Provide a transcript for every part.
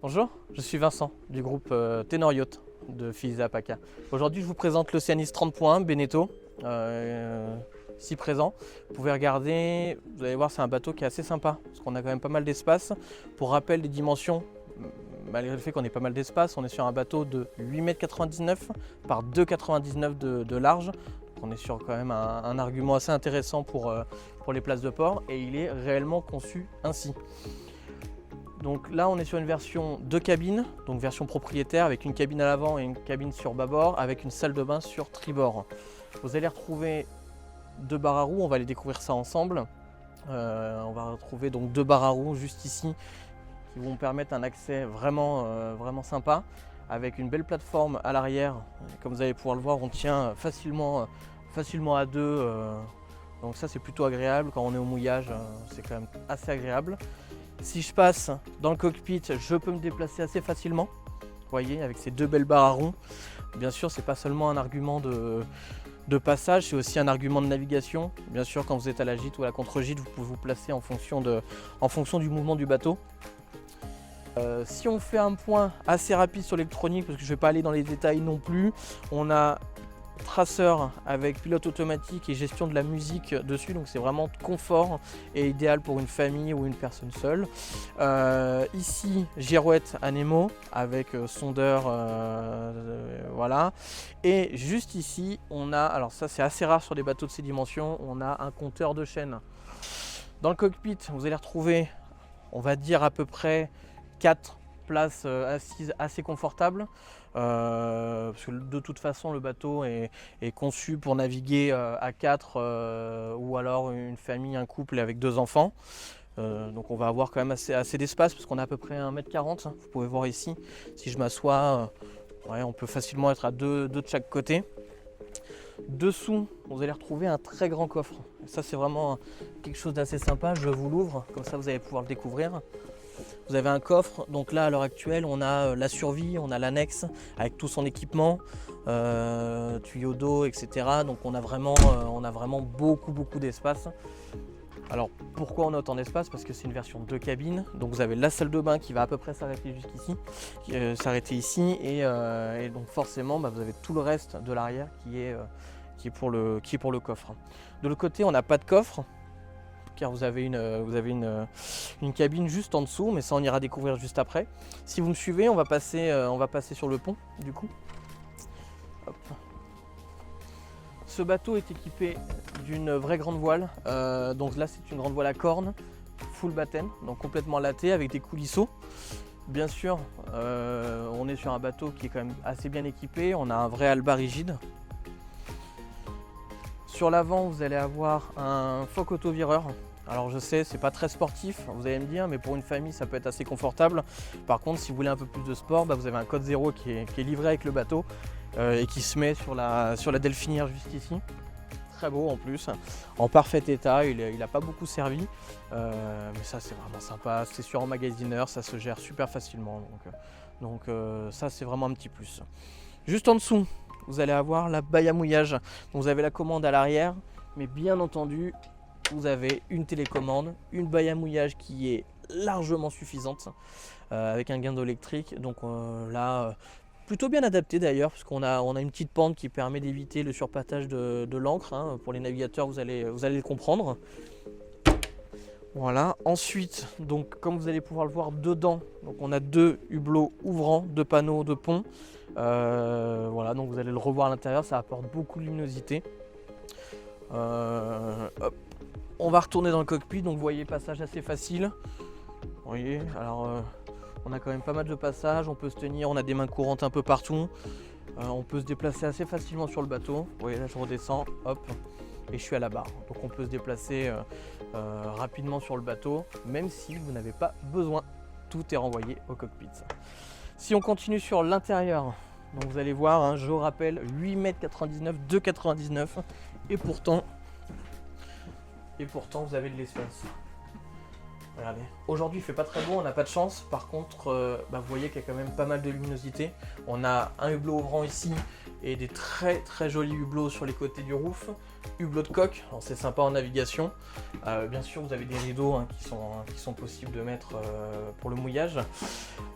Bonjour, je suis Vincent du groupe Tenor Yacht de Fisa Paca. Aujourd'hui, je vous présente l'Oceanis 30.1 Beneteau, ici présent. Vous pouvez regarder, vous allez voir, c'est un bateau qui est assez sympa parce qu'on a quand même pas mal d'espace. Pour rappel des dimensions, malgré le fait qu'on ait pas mal d'espace, on est sur un bateau de 8,99 m par 2,99 m de large. Donc on est sur quand même un argument assez intéressant pour les places de port et il est réellement conçu ainsi. Donc là, on est sur une version 2 cabines, donc version propriétaire avec une cabine à l'avant et une cabine sur bâbord avec une salle de bain sur tribord. Vous allez retrouver 2 barres à roues, on va aller découvrir ça ensemble. On va retrouver donc 2 barres à roues juste ici qui vont permettre un accès vraiment sympa avec une belle plateforme à l'arrière. Comme vous allez pouvoir le voir, on tient facilement à deux. Donc ça, c'est plutôt agréable quand on est au mouillage, c'est quand même assez agréable. Si je passe dans le cockpit, je peux me déplacer assez facilement. Vous voyez, avec ces 2 belles barres à ronds. Bien sûr, c'est pas seulement un argument de passage, c'est aussi un argument de navigation. Bien sûr, quand vous êtes à la gîte ou à la contre-gîte, vous pouvez vous placer en fonction du mouvement du bateau. Si on fait un point assez rapide sur l'électronique, parce que je ne vais pas aller dans les détails non plus, on a traceur avec pilote automatique et gestion de la musique dessus, donc c'est vraiment confort et idéal pour une famille ou une personne seule. Ici, girouette Anemo avec sondeur, voilà. Et juste ici, on a, alors ça c'est assez rare sur des bateaux de ces dimensions, on a un compteur de chaîne. Dans le cockpit, vous allez retrouver, on va dire à peu près 4 places assises assez confortables. Parce que de toute façon le bateau est conçu pour naviguer à 4 ou alors une famille, un couple avec 2 enfants. Donc on va avoir quand même assez d'espace parce qu'on a à peu près 1,40 m. Vous pouvez voir ici, si je m'assois, ouais, on peut facilement être à deux de chaque côté. Dessous, vous allez retrouver un très grand coffre. Et ça, c'est vraiment quelque chose d'assez sympa. Je vous l'ouvre, comme ça vous allez pouvoir le découvrir. Vous avez un coffre, donc là à l'heure actuelle on a la survie, on a l'annexe avec tout son équipement, tuyaux d'eau, etc. Donc on a vraiment beaucoup d'espace. Alors pourquoi on a autant d'espace? Parce que c'est une version 2 cabines, donc vous avez la salle de bain qui va à peu près s'arrêter jusqu'ici, ici, et donc forcément vous avez tout le reste de l'arrière qui est pour le coffre. De l'autre côté on n'a pas de coffre, car vous avez une cabine juste en dessous, mais ça on ira découvrir juste après. Si vous me suivez, on va passer sur le pont du coup. Hop. Ce bateau est équipé d'une vraie grande voile, donc là c'est une grande voile à cornes, full batten, donc complètement lattée avec des coulisseaux. Bien sûr, on est sur un bateau qui est quand même assez bien équipé, on a un vrai halba rigide. Sur l'avant, vous allez avoir un foc autovireur. Alors je sais, c'est pas très sportif, vous allez me dire, mais pour une famille, ça peut être assez confortable. Par contre, si vous voulez un peu plus de sport, vous avez un code 0 qui est livré avec le bateau et qui se met sur la delphinière juste ici. Très beau en plus, en parfait état, il n'a pas beaucoup servi, mais ça c'est vraiment sympa, c'est sur emmagasineur, ça se gère super facilement, donc ça c'est vraiment un petit plus. Juste en dessous, vous allez avoir la baille à mouillage, donc vous avez la commande à l'arrière, mais bien entendu, vous avez une télécommande, une baille à mouillage qui est largement suffisante, avec un guindeau électrique, donc là, plutôt bien adapté d'ailleurs, parce qu'on a une petite pente qui permet d'éviter le surpassage de l'ancre, hein. Pour les navigateurs, vous allez le comprendre. Voilà, ensuite, donc comme vous allez pouvoir le voir dedans, donc on a 2 hublots ouvrants, 2 panneaux de pont. Voilà, donc vous allez le revoir à l'intérieur, ça apporte beaucoup de luminosité. Hop. On va retourner dans le cockpit, donc vous voyez, passage assez facile. Vous voyez, alors on a quand même pas mal de passages, on peut se tenir, on a des mains courantes un peu partout. On peut se déplacer assez facilement sur le bateau. Vous voyez, là je redescends, hop, et je suis à la barre. Donc on peut se déplacer rapidement sur le bateau, même si vous n'avez pas besoin. Tout est renvoyé au cockpit. Si on continue sur l'intérieur, donc vous allez voir, hein, je rappelle, 8,99 m, 2,99 m, et pourtant vous avez de l'espace. Regardez. Aujourd'hui il fait pas très beau, on n'a pas de chance. Par contre, vous voyez qu'il y a quand même pas mal de luminosité. On a un hublot ouvrant ici et des très très jolis hublots sur les côtés du roof. Hublot de coque, c'est sympa en navigation. Bien sûr vous avez des rideaux qui sont possibles de mettre pour le mouillage.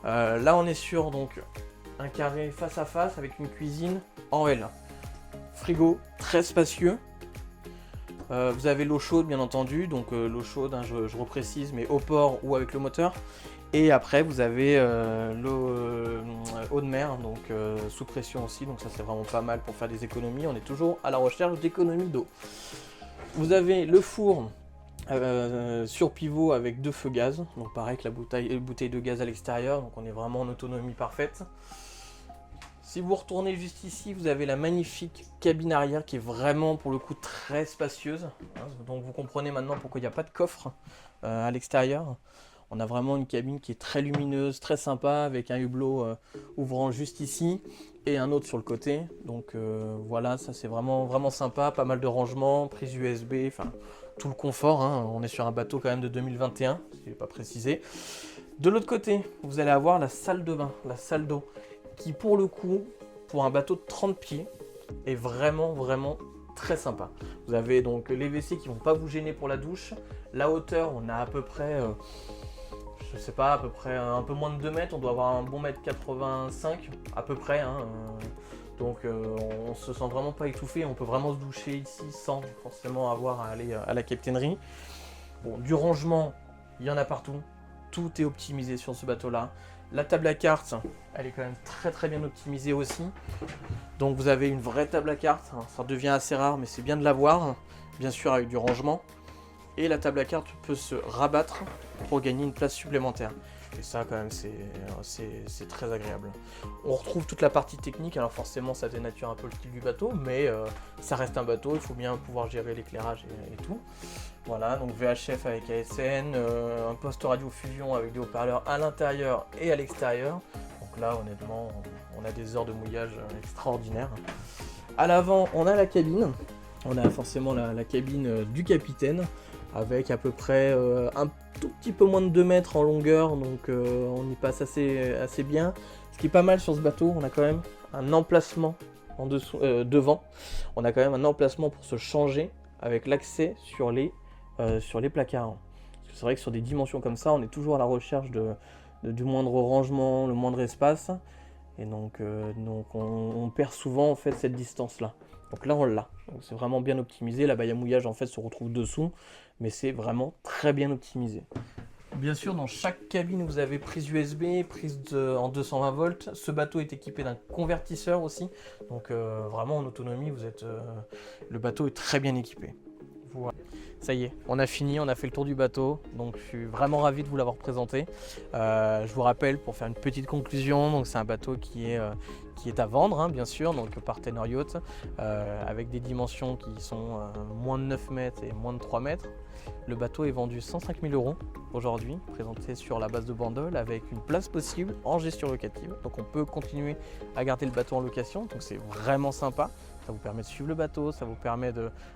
Là on est sur donc un carré face à face avec une cuisine en L. Frigo très spacieux. Vous avez l'eau chaude bien entendu, donc l'eau chaude, hein, je reprécise, mais au port ou avec le moteur. Et après vous avez l'eau eau de mer, donc sous pression aussi, donc ça c'est vraiment pas mal pour faire des économies. On est toujours à la recherche d'économies d'eau. Vous avez le four sur pivot avec 2 feux gaz, donc pareil que la bouteille de gaz à l'extérieur, donc on est vraiment en autonomie parfaite. Si vous retournez juste ici, vous avez la magnifique cabine arrière qui est vraiment pour le coup très spacieuse. Donc vous comprenez maintenant pourquoi il n'y a pas de coffre à l'extérieur. On a vraiment une cabine qui est très lumineuse, très sympa, avec un hublot ouvrant juste ici et un autre sur le côté. Donc voilà, ça c'est vraiment sympa, pas mal de rangements, prise USB, enfin tout le confort. Hein. On est sur un bateau quand même de 2021, si je n'ai pas précisé. De l'autre côté, vous allez avoir la salle de bain, la salle d'eau, qui pour le coup, pour un bateau de 30 pieds, est vraiment très sympa. Vous avez donc les WC qui vont pas vous gêner pour la douche. La hauteur, on a à peu près, je sais pas, à peu près un peu moins de 2 mètres. On doit avoir un bon mètre 85 à peu près. Hein. Donc on se sent vraiment pas étouffé. On peut vraiment se doucher ici sans forcément avoir à aller à la capitainerie. Bon, du rangement, il y en a partout. Tout est optimisé sur ce bateau-là. La table à cartes, elle est quand même très bien optimisée aussi. Donc vous avez une vraie table à cartes. Alors, ça devient assez rare, mais c'est bien de l'avoir. Bien sûr avec du rangement. Et la table à cartes peut se rabattre pour gagner une place supplémentaire. Et ça quand même c'est très agréable. On retrouve toute la partie technique, alors forcément ça dénature un peu le style du bateau, mais ça reste un bateau, il faut bien pouvoir gérer l'éclairage et tout. Voilà, donc VHF avec ASN, un poste radio fusion avec des haut-parleurs à l'intérieur et à l'extérieur. Donc là honnêtement on a des heures de mouillage extraordinaires. À l'avant on a la cabine, on a forcément la cabine du capitaine, avec à peu près un tout petit peu moins de 2 mètres en longueur, donc on y passe assez bien. Ce qui est pas mal sur ce bateau, on a quand même un emplacement en dessous, devant, on a quand même un emplacement pour se changer avec l'accès sur les placards. C'est vrai que sur des dimensions comme ça, on est toujours à la recherche du moindre rangement, le moindre espace, et donc on perd souvent en fait cette distance-là. Donc là on l'a, c'est vraiment bien optimisé. La baille à mouillage en fait se retrouve dessous, mais c'est vraiment très bien optimisé. Bien sûr, dans chaque cabine vous avez prise USB, prise en 220 volts. Ce bateau est équipé d'un convertisseur aussi, donc vraiment en autonomie, le bateau est très bien équipé. Voilà. Ça y est, on a fini, on a fait le tour du bateau, donc je suis vraiment ravi de vous l'avoir présenté. Je vous rappelle, pour faire une petite conclusion, donc c'est un bateau qui est à vendre, hein, bien sûr, donc par Tenor Yacht, avec des dimensions qui sont moins de 9 mètres et moins de 3 mètres. Le bateau est vendu 105 000 € aujourd'hui, présenté sur la base de Bandol, avec une place possible en gestion locative. Donc on peut continuer à garder le bateau en location, donc c'est vraiment sympa. Ça vous permet de suivre le bateau, ça vous permet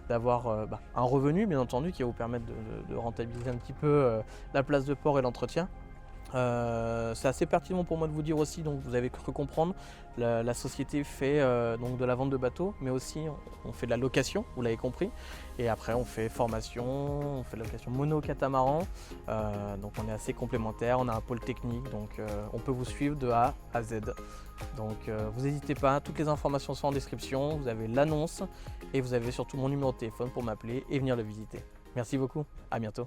d'avoir un revenu bien entendu qui va vous permettre de rentabiliser un petit peu la place de port et l'entretien. C'est assez pertinent pour moi de vous dire aussi, donc vous avez cru comprendre, la société fait donc de la vente de bateaux, mais aussi on fait de la location, vous l'avez compris, et après on fait formation, on fait de la location mono-catamaran, donc on est assez complémentaires, on a un pôle technique, donc on peut vous suivre de A à Z. Donc vous n'hésitez pas, toutes les informations sont en description, vous avez l'annonce et vous avez surtout mon numéro de téléphone pour m'appeler et venir le visiter. Merci beaucoup, à bientôt.